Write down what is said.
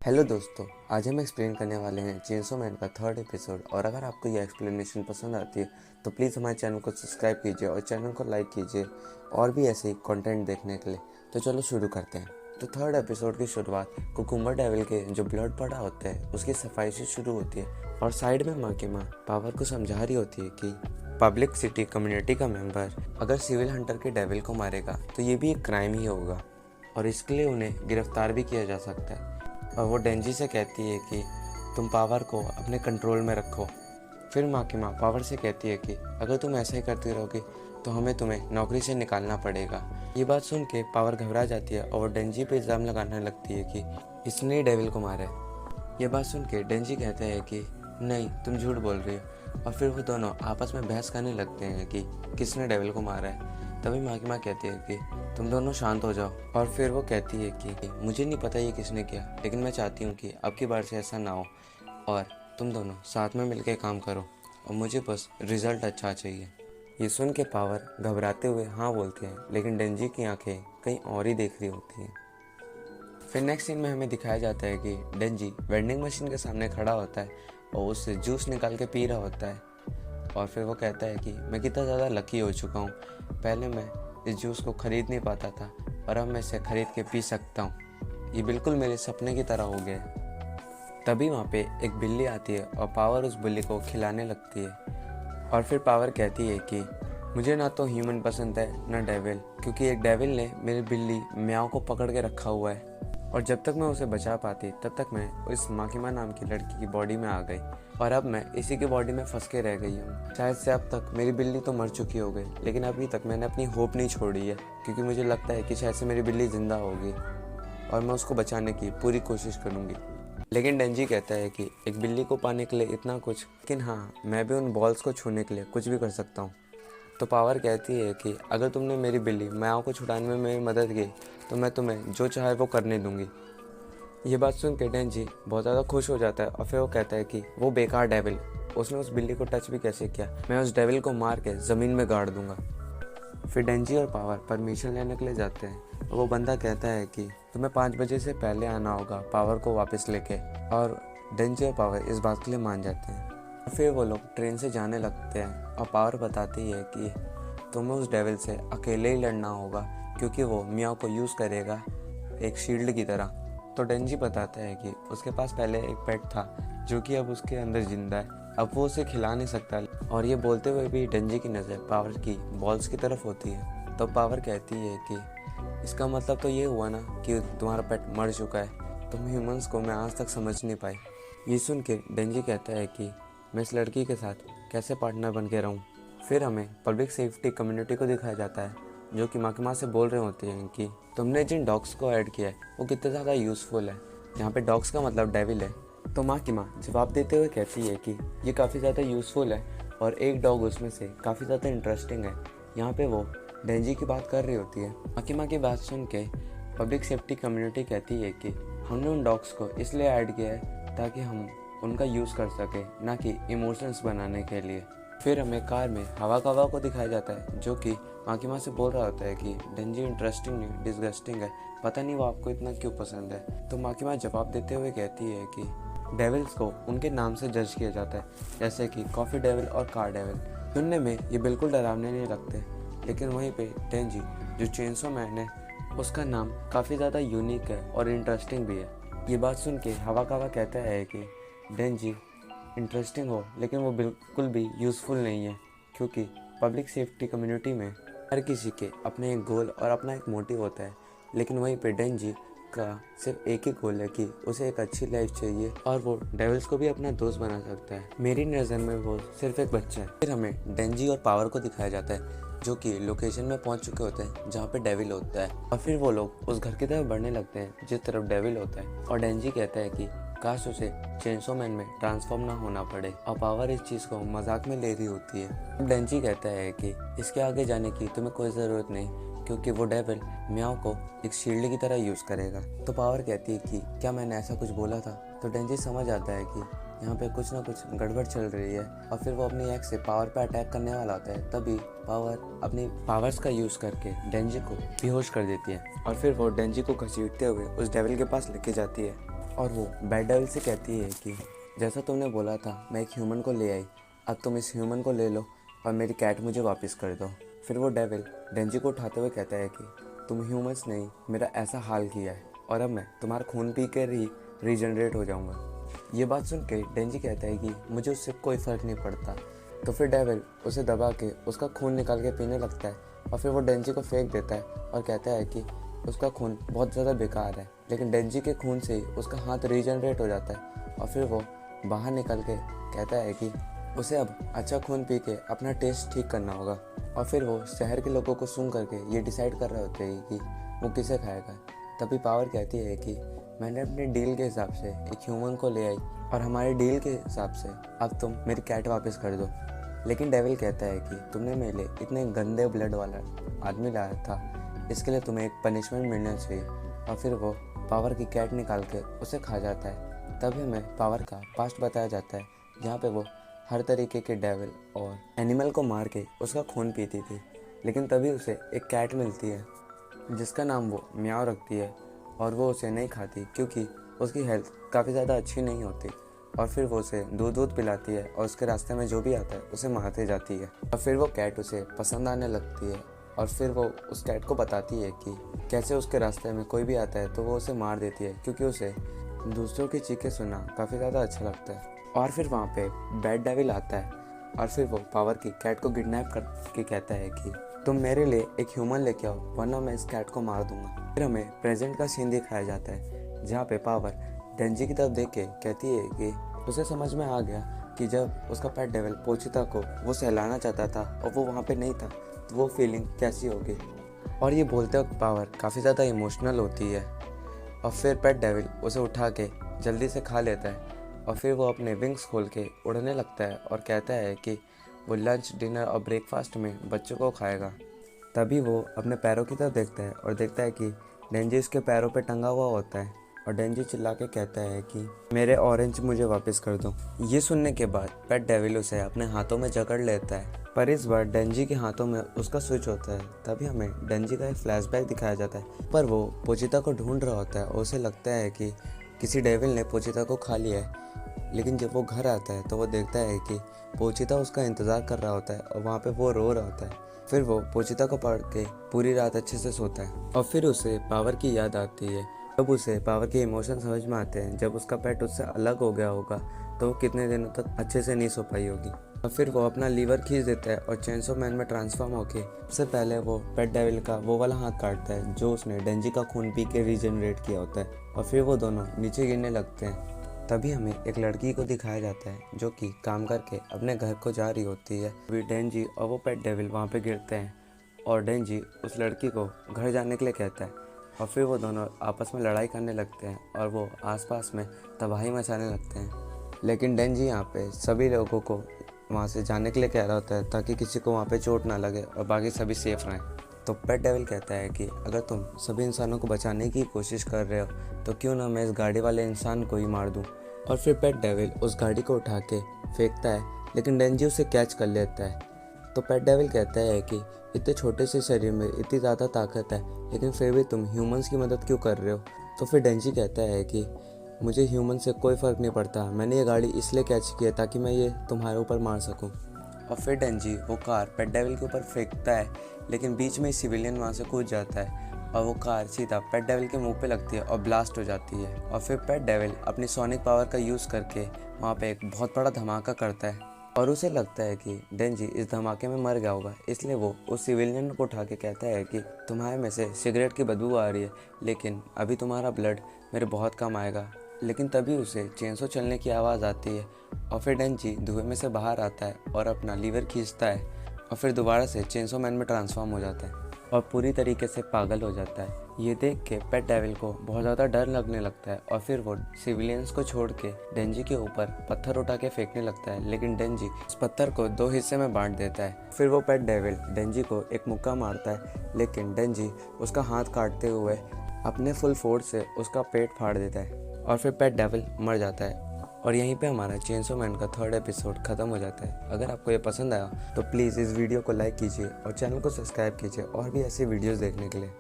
Hello दोस्तों, आज हम एक्सप्लेन करने वाले हैं चेनसो मैन का थर्ड एपिसोड। और अगर आपको यह एक्सप्लेनेशन पसंद आती है तो प्लीज़ हमारे चैनल को सब्सक्राइब कीजिए और चैनल को लाइक कीजिए और भी ऐसे ही कंटेंट देखने के लिए। तो चलो शुरू करते हैं। तो थर्ड एपिसोड की शुरुआत कुकुम्बर डेविल के जो ब्लड पड़ा होता है उसकी सफाई से शुरू होती है और साइड में माँ की माँ पावर को समझा रही होती है कि पब्लिक सिटी कम्युनिटी का मेंबर अगर सिविल हंटर के डेविल को मारेगा तो ये भी एक क्राइम ही होगा और इसके लिए उन्हें गिरफ्तार भी किया जा सकता है। और वो डेंजी से कहती है कि तुम पावर को अपने कंट्रोल में रखो। फिर माँ की माँ पावर से कहती है कि अगर तुम ऐसा ही करती रहोगी तो हमें तुम्हें नौकरी से निकालना पड़ेगा। ये बात सुन के पावर घबरा जाती है और वो डेंजी पे इल्ज़ाम लगाने लगती है कि इसने ही डेविल को मारा है। ये बात सुन के डेंजी कहते हैं कि नहीं, तुम झूठ बोल रही हो। और फिर वो दोनों आपस में बहस करने लगते हैं कि किसने डेविल को मारा है। तभी माँ की माँ कहती है कि तुम दोनों शांत हो जाओ। और फिर वो कहती है कि मुझे नहीं पता ये किसने किया, लेकिन मैं चाहती हूँ कि अब की बार से ऐसा ना हो और तुम दोनों साथ में मिलकर काम करो और मुझे बस रिजल्ट अच्छा चाहिए। ये सुन के पावर घबराते हुए हाँ बोलते हैं, लेकिन डेंजी की आंखें कहीं और ही देख रही होती हैं। फिर नेक्स्ट सीन में हमें दिखाया जाता है कि डेंजी वेंडिंग मशीन के सामने खड़ा होता है और उससे जूस निकाल के पी रहा होता है। और फिर वो कहता है कि मैं कितना ज़्यादा लकी हो चुका हूँ, पहले मैं इस जूस को ख़रीद नहीं पाता था और अब मैं इसे ख़रीद के पी सकता हूँ। ये बिल्कुल मेरे सपने की तरह हो गया है। तभी वहाँ पे एक बिल्ली आती है और पावर उस बिल्ली को खिलाने लगती है। और फिर पावर कहती है कि मुझे ना तो ह्यूमन पसंद है ना डेविल, क्योंकि एक डेविल ने मेरी बिल्ली म्याओ को पकड़ के रखा हुआ है और जब तक मैं उसे बचा पाती तब तक मैं इस माकिमा नाम की लड़की की बॉडी में आ गई और अब मैं इसी की बॉडी में फंस के रह गई हूँ। शायद से अब तक मेरी बिल्ली तो मर चुकी हो गई, लेकिन अभी तक मैंने अपनी होप नहीं छोड़ी है, क्योंकि मुझे लगता है कि शायद से मेरी बिल्ली ज़िंदा होगी और मैं उसको बचाने की पूरी कोशिश करूँगी। लेकिन डेंजी कहता है कि एक बिल्ली को पाने के लिए इतना कुछ, लेकिन हाँ, मैं भी उन बॉल्स को छूने के लिए कुछ भी कर सकता हूँ। तो पावर कहती है कि अगर तुमने मेरी बिल्ली म्याओ को छुड़ाने में मेरी मदद की तो मैं तुम्हें जो चाहे वो करने दूंगी। ये बात सुन के डेंजी बहुत ज़्यादा खुश हो जाता है और फिर वो कहता है कि वो बेकार डेविल, उसने उस बिल्ली को टच भी कैसे किया, मैं उस डेविल को मार के ज़मीन में गाड़ दूंगा। फिर डेंजी और पावर परमिशन लेने के लिए जाते हैं और वो बंदा कहता है कि तुम्हें 5 बजे से पहले आना होगा पावर को वापस लेके। और डेंजी और पावर इस बात के लिए मान जाते हैं। फिर वो लोग ट्रेन से जाने लगते हैं और पावर बताती है कि तुम्हें उस डेविल से अकेले ही लड़ना होगा, क्योंकि वो मियाओ को यूज़ करेगा एक शील्ड की तरह। तो डेंजी बताता है कि उसके पास पहले एक पेट था जो कि अब उसके अंदर जिंदा है, अब वो उसे खिला नहीं सकता। और ये बोलते हुए भी डेंजी की नज़र पावर की बॉल्स की तरफ होती है। तो पावर कहती है कि इसका मतलब तो ये हुआ ना कि तुम्हारा पेट मर चुका है। तुम ह्यूमंस को मैं आज तक समझ नहीं पाई। ये सुन के डेंजी कहता है कि मैं इस लड़की के साथ कैसे पार्टनर बन के रहूँ। फिर हमें पब्लिक सेफ्टी कम्युनिटी को दिखाया जाता है, जो कि माँ की माँ से बोल रहे होते हैं कि तुमने जिन डॉग्स को ऐड किया है वो कितने ज़्यादा यूज़फुल है। यहाँ पे डॉग्स का मतलब डेविल है। तो माँ की माँ जवाब देते हुए कहती है कि ये काफ़ी ज़्यादा यूज़फुल है और एक डॉग उसमें से काफ़ी ज़्यादा इंटरेस्टिंग है। यहाँ पे वो डेंजी की बात कर रही होती है। माँ की बात सुन के पब्लिक सेफ्टी कम्युनिटी कहती है कि हमने उन डॉग्स को इसलिए ऐड किया है ताकि हम उनका यूज़ कर सके, ना कि इमोशंस बनाने के लिए। फिर हमें कार में हवा कवा को दिखाया जाता है, जो कि माँ की माँ से बोल रहा होता है कि डेंजी इंटरेस्टिंग नहीं, डिसगस्टिंग है, पता नहीं वो आपको इतना क्यों पसंद है। तो माँ की माँ जवाब देते हुए कहती है कि डेविल्स को उनके नाम से जज किया जाता है, जैसे कि कॉफ़ी डेविल और कार डेविल। सुनने में ये बिल्कुल डरावने नहीं लगते, लेकिन वहीं पे डेंजी जो चेनसो मैन है उसका नाम काफ़ी ज़्यादा यूनिक है और इंटरेस्टिंग भी है। ये बात सुन के हवा कवा कहता है कि डेंजी इंटरेस्टिंग हो लेकिन वो बिल्कुल भी यूज़फुल नहीं है, क्योंकि पब्लिक सेफ्टी कम्युनिटी में हर किसी के अपने एक गोल और अपना एक मोटिव होता है। लेकिन वहीं पे डेंजी का सिर्फ एक ही गोल है कि उसे एक अच्छी लाइफ चाहिए और वो डेविल्स को भी अपना दोस्त बना सकता है। मेरी नज़र में वो सिर्फ एक बच्चा है। फिर हमें डेंजी और पावर को दिखाया जाता है, जो कि लोकेशन में पहुंच चुके होते हैं जहाँ पे डेविल होता है। और फिर वो लोग उस घर की तरफ बढ़ने लगते हैं जिस तरफ डेविल होता है। और डेंजी कहता है कि काश उसे चेनसो मैन में ट्रांसफॉर्म ना होना पड़े, और पावर इस चीज़ को मजाक में ले रही होती है। अब डेंजी कहता है कि इसके आगे जाने की तुम्हें कोई ज़रूरत नहीं, क्योंकि वो डेविल म्याओ को एक शील्ड की तरह यूज़ करेगा। तो पावर कहती है कि क्या मैंने ऐसा कुछ बोला था। तो डेंजी समझ आता है कि यहाँ पे कुछ ना कुछ गड़बड़ चल रही है और फिर वो अपनी एक्स से पावर पे अटैक करने वाला होता है। तभी पावर अपनी पावर्स का यूज़ करके डेंजी को बेहोश कर देती है और फिर वो डेंजी को घसीटते हुए उस डेविल के पास लेके जाती है। और वो बैड डेविल से कहती है कि जैसा तुमने बोला था मैं एक ह्यूमन को ले आई, अब तुम इस ह्यूमन को ले लो और मेरी कैट मुझे वापस कर दो। फिर वो डेविल डेंजी को उठाते हुए कहता है कि तुम ह्यूमंस नहीं मेरा ऐसा हाल किया है और अब मैं तुम्हारा खून पी कर ही रीजनरेट हो जाऊंगा। ये बात सुन के डेंजी कहता है कि मुझे उससे कोई फ़र्क नहीं पड़ता। तो फिर डेविल उसे दबा के उसका खून निकाल के पीने लगता है और फिर वो डेंजी को फेंक देता है और कहता है कि उसका खून बहुत ज़्यादा बेकार है। लेकिन डेंजी के खून से ही उसका हाथ रीजनरेट हो जाता है और फिर वो बाहर निकल के कहता है कि उसे अब अच्छा खून पी के अपना टेस्ट ठीक करना होगा। और फिर वो शहर के लोगों को सुन करके ये डिसाइड कर रहे होते हैं कि वो किसे खाएगा। तभी पावर कहती है कि मैंने अपने डील के हिसाब से एक ह्यूमन को ले आई और हमारे डील के हिसाब से अब तुम मेरी कैट वापस कर दो। लेकिन डेविल कहता है कि तुमने मेरे लिए इतने गंदे ब्लड वाला आदमी लाया था, इसके लिए तुम्हें एक पनिशमेंट मिलना चाहिए। और फिर वो पावर की कैट निकाल के उसे खा जाता है। तभी हमें पावर का पास्ट बताया जाता है जहाँ पे वो हर तरीके के डेविल और एनिमल को मार के उसका खून पीती थी। लेकिन तभी उसे एक कैट मिलती है जिसका नाम वो म्याओ रखती है और वो उसे नहीं खाती क्योंकि उसकी हेल्थ काफ़ी ज़्यादा अच्छी नहीं होती। और फिर वो उसे दूध पिलाती है और उसके रास्ते में जो भी आता है उसे मारते जाती है। और फिर वो कैट उसे पसंद आने लगती है और फिर वो उस कैट को बताती है कि कैसे उसके रास्ते में कोई भी आता है तो वो उसे मार देती है क्योंकि उसे दूसरों की चीखें सुनना काफ़ी ज़्यादा अच्छा लगता है। और फिर वहाँ पे बैड डेविल आता है और फिर वो पावर की कैट को किडनैप करके कहता है कि तुम मेरे लिए एक ह्यूमन लेके आओ वरना मैं इस कैट को मार दूंगा। फिर हमें प्रेजेंट का सीन दिखाया जाता है जहाँ पे पावर डेंजी की तरफ देख के कहती है कि उसे समझ में आ गया कि जब उसका पेट डेविल पोचिता को वो सहलाना चाहता था और वो वहाँ पे नहीं था तो वो फीलिंग कैसी होगी। और ये बोलते वक्त पावर काफ़ी ज़्यादा इमोशनल होती है और फिर पेट डेविल उसे उठा के जल्दी से खा लेता है और फिर वो अपने विंग्स खोल के उड़ने लगता है और कहता है कि वो लंच डिनर और ब्रेकफास्ट में बच्चों को खाएगा। तभी वो अपने पैरों की तरफ देखता है और देखता है कि डेंजी उसके पैरों पे टंगा हुआ होता है और डेंजी चिल्ला के कहता है कि मेरे ऑरेंज मुझे वापस कर दो। ये सुनने के बाद पेट डेविल उसे अपने हाथों में जकड़ लेता है पर इस बार डेंजी के हाथों में उसका स्विच होता है। तभी हमें डेंजी का एक फ्लैशबैक दिखाया जाता है पर वो पोचिता को ढूंढ रहा होता है और उसे लगता है कि किसी डेविल ने पोचिता को खा लिया है। लेकिन जब वो घर आता है तो वो देखता है कि पोचिता उसका इंतज़ार कर रहा होता है और वहाँ पे वो रो रहा होता है। फिर वो पोचिता को पकड़ के पूरी रात अच्छे से सोता है और फिर उसे पावर की याद आती है। जब उसे पावर के इमोशन समझ में आते हैं जब उसका पेट उससे अलग हो गया होगा तो वो कितने दिनों तक अच्छे से नहीं सो पाई होगी। और फिर वो अपना लीवर खींच देता है और चेनसो मैन में ट्रांसफॉर्म होके सबसे पहले वो पेट डेविल का वो वाला हाथ काटता है जो उसने डेंजी का खून पी के रीजनरेट किया होता है और फिर वो दोनों नीचे गिरने लगते हैं। तभी हमें एक लड़की को दिखाया जाता है जो कि काम करके अपने घर को जा रही होती है। अभी डेंजी और वो पेट डेविल वहाँ पे गिरते हैं और डेंजी उस लड़की को घर जाने के लिए कहता है और फिर वो दोनों आपस में लड़ाई करने लगते हैं और वो आसपास में तबाही मचाने लगते हैं। लेकिन डेंजी यहाँ पे सभी लोगों को वहाँ से जाने के लिए कह रहा होता है ताकि किसी को वहाँ पे चोट ना लगे और बाकी सभी सेफ रहें। तो पेट डेविल कहता है कि अगर तुम सभी इंसानों को बचाने की कोशिश कर रहे हो तो क्यों ना मैं इस गाड़ी वाले इंसान को ही मार दूँ। और फिर पेट डेविल उस गाड़ी को उठा के फेंकता है लेकिन डेंजी उसे कैच कर लेता है। तो पेट डेविल कहता है कि इतने छोटे से शरीर में इतनी ज़्यादा ताकत है लेकिन फिर भी तुम ह्यूमंस की मदद क्यों कर रहे हो। तो फिर डेंजी कहता है कि मुझे ह्यूमन से कोई फ़र्क नहीं पड़ता, मैंने ये गाड़ी इसलिए कैच की है ताकि मैं ये तुम्हारे ऊपर मार सकूं। और फिर डेंजी वो कार पेट डेविल के ऊपर फेंकता है लेकिन बीच में ही सिविलियन वहाँ से कूद जाता है और वो कार सीधा पेट डेविल के मुंह पे लगती है और ब्लास्ट हो जाती है। और फिर पेट डेविल अपनी सोनिक पावर का यूज़ करके वहाँ पे एक बहुत बड़ा धमाका करता है और उसे लगता है कि डेंजी इस धमाके में मर गया होगा, इसलिए वो उस सिविलियन को उठा के कहता है कि तुम्हारे में से सिगरेट की बदबू आ रही है लेकिन अभी तुम्हारा ब्लड मेरे बहुत कम आएगा। लेकिन तभी उसे चेनसो चलने की आवाज़ आती है और फिर डेंजी धुएं में से बाहर आता है और अपना लीवर खींचता है और फिर दोबारा से चेनसो मैन में ट्रांसफॉर्म हो जाता है और पूरी तरीके से पागल हो जाता है। ये देख के पेट डेविल को बहुत ज़्यादा डर लगने लगता है और फिर वो सिविलियंस को छोड़ के डेंजी के ऊपर पत्थर उठा के फेंकने लगता है लेकिन डेंजी उस पत्थर को 2 हिस्से में बांट देता है। फिर वो पेट डेविल डेंजी को एक मुक्का मारता है लेकिन डेंजी उसका हाथ काटते हुए अपने फुल फोर्स से उसका पेट फाड़ देता है और फिर पेट डेविल मर जाता है। और यहीं पे हमारा चेनसो मैन का 3rd एपिसोड ख़त्म हो जाता है। अगर आपको ये पसंद आया तो प्लीज़ इस वीडियो को लाइक कीजिए और चैनल को सब्सक्राइब कीजिए और भी ऐसी वीडियोस देखने के लिए।